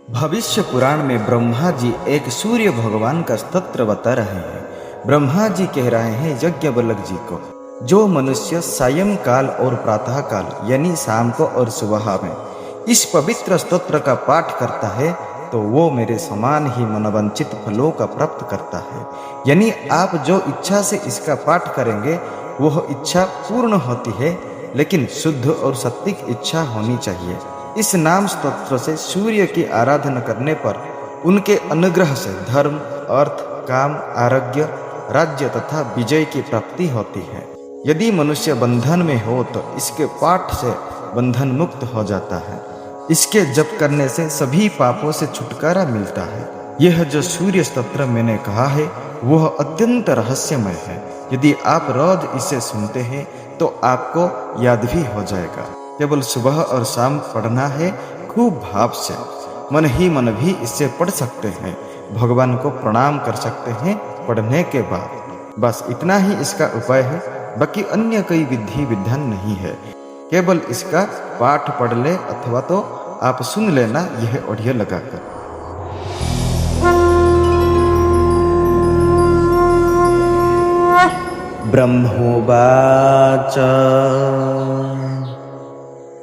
भविष्य पुराण में ब्रह्मा जी एक सूर्य भगवान का स्तोत्र बता रहे हैं। ब्रह्मा जी कह रहे हैं यज्ञवल्क्य जी को, जो मनुष्य सायंकाल और प्रातः काल यानी शाम को और सुबह में इस पवित्र स्तोत्र का पाठ करता है तो वो मेरे समान ही मनोवांछित फलों का प्राप्त करता है। यानी आप जो इच्छा से इसका पाठ करेंगे वह इच्छा पूर्ण होती है, लेकिन शुद्ध और सत्विक इच्छा होनी चाहिए। इस नाम स्तोत्र से सूर्य की आराधना करने पर उनके अनुग्रह से धर्म, अर्थ, काम, आरोग्य, राज्य तथा विजय की प्राप्ति होती है। यदि मनुष्य बंधन में हो तो इसके पाठ से बंधन मुक्त हो जाता है। इसके जप करने से सभी पापों से छुटकारा मिलता है। यह जो सूर्य स्तोत्र मैंने कहा है वह अत्यंत रहस्यमय है। यदि आप रोज इसे सुनते हैं तो आपको याद भी हो जाएगा। केवल सुबह और शाम पढ़ना है, खूब भाव से। मन ही मन भी इससे पढ़ सकते हैं, भगवान को प्रणाम कर सकते हैं पढ़ने के बाद। बस इतना ही इसका उपाय है, बाकी अन्य कोई विधि विधान नहीं है। केवल इसका पाठ पढ़ ले अथवा तो आप सुन लेना यह ऑडियो लगाकर। ब्रह्मोवाच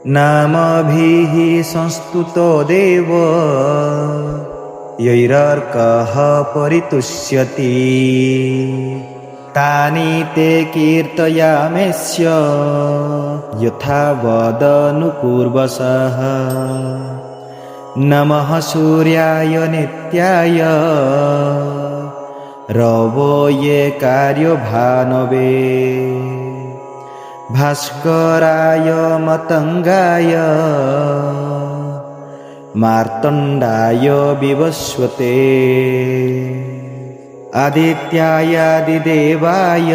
नामभिः संस्तुतो देवो यैरर्कः परितुष्यति तानि ते कीर्तयामेस्य यथा वदनुपूर्वशः। नमः सूर्याय नित्याय रवो ये कार्यभानवे भास्कराय मतंगाय मार्तंडाय विवस्वते आदित्यायादिदेवाय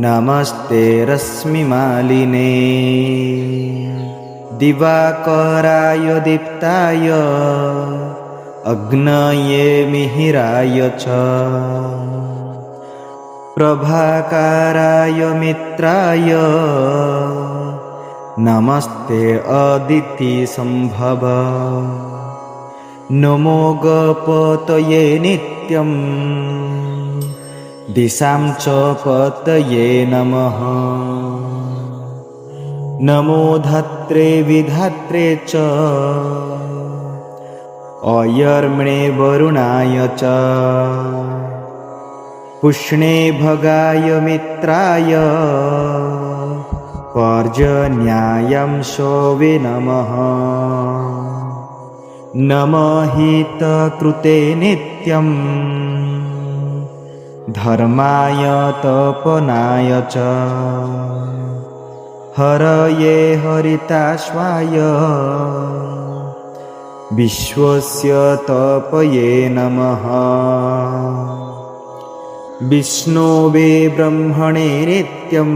नमस्ते रश्मिमालिने दिवाकराय दीप्ताय अग्नये मिहिराय च प्रभाकाराय मित्राय नमस्ते अदिति संभव। नमो गपतये नित्यं दिशां च पतये नमः। नमो धात्रे विधात्रे च अयर्मणे वरुणाय च पुष्णे भगाय मित्राय पर्जन्यायांशवे नमः। नमः हितकृते नित्यं धर्माय तपनाय च हरये हरिताश्वाय विश्वस्य तपये नमः। विष्णुवे ब्रह्मणे नित्यं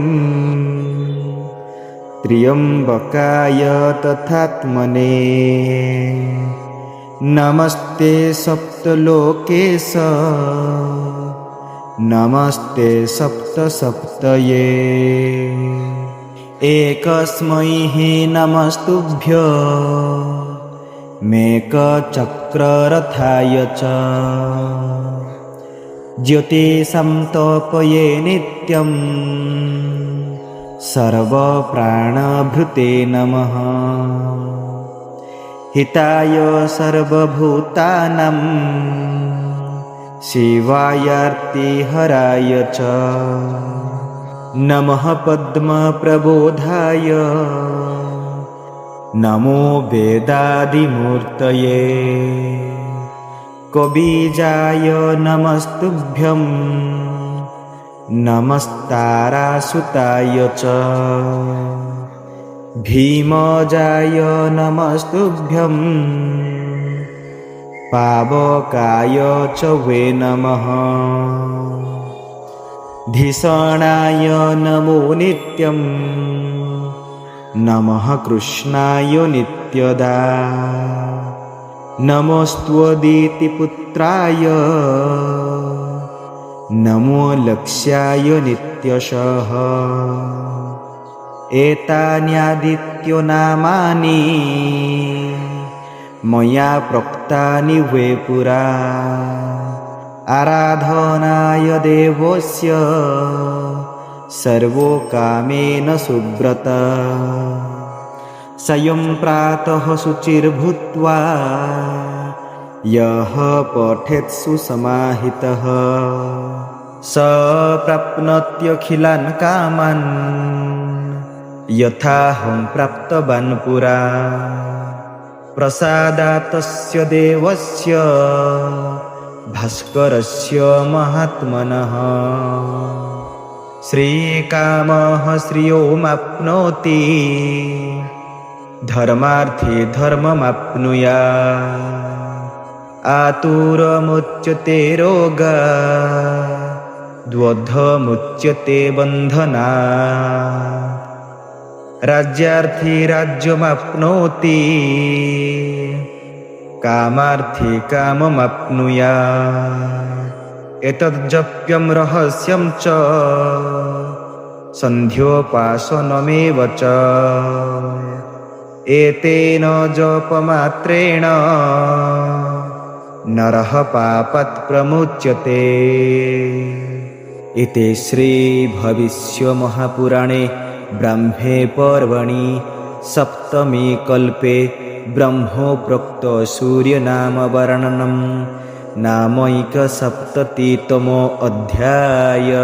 त्र्यंबकाय तथात्मने नमस्ते सप्तलोकेश नमस्ते सप्तसप्तये एकस्मै हि नमस्तुभ्यं मेकचक्ररथाय च ज्योतिषं तपये नित्यं सर्वप्राणभृते नमः। हिताय सर्वभूतानां शिवायार्तिहराय च नमः पद्मप्रबोधाय नमो वेदादिमूर्तये कबीजाय नमस्तुभ्यं नमस्तारासुताय च भीमजाय नमस्तुभ्यं पावकाय च वे नमः। धिषणाय नमो नित्यं नमः कृष्णाय नित्यदा नमोऽस्त्वदितिपुत्राय नमो लक्ष्याय नित्यशः। एतान्यादित्यो नामानि मया प्रोक्तानि वे पुरा आराधनाय देवस्य सर्वो कामेन सुव्रत स्वयं प्रातः शुचिर्भूत्वा यः पठेत् सुसमाहितः स प्राप्नोत्यखिलान् कामान् यथाहं प्राप्तवान् पुरा प्रसादात् तस्य देवस्य भास्करस्य महात्मनः श्रीकामः श्रियोमाप्नोति धर्मार्थे धर्ममाप्नुयात् आतुरमुच्यते रोगात् द्वन्द्वमुच्यते बन्धनात् राज्यार्थी राज्यमाप्नोति कामार्थी काममाप्नुयात् एतज्जप्यं रहस्यं च सन्ध्योपासनमेव च एतेन जपमात्रेण नरः पापात् प्रमुच्यते। इति श्रीभविष्यमहापुराणे ब्रह्मे पर्वणि सप्तमी कल्पे ब्रह्मोक्तं सूर्यनामवर्णनं नामैकसप्ततितमो अध्यायः।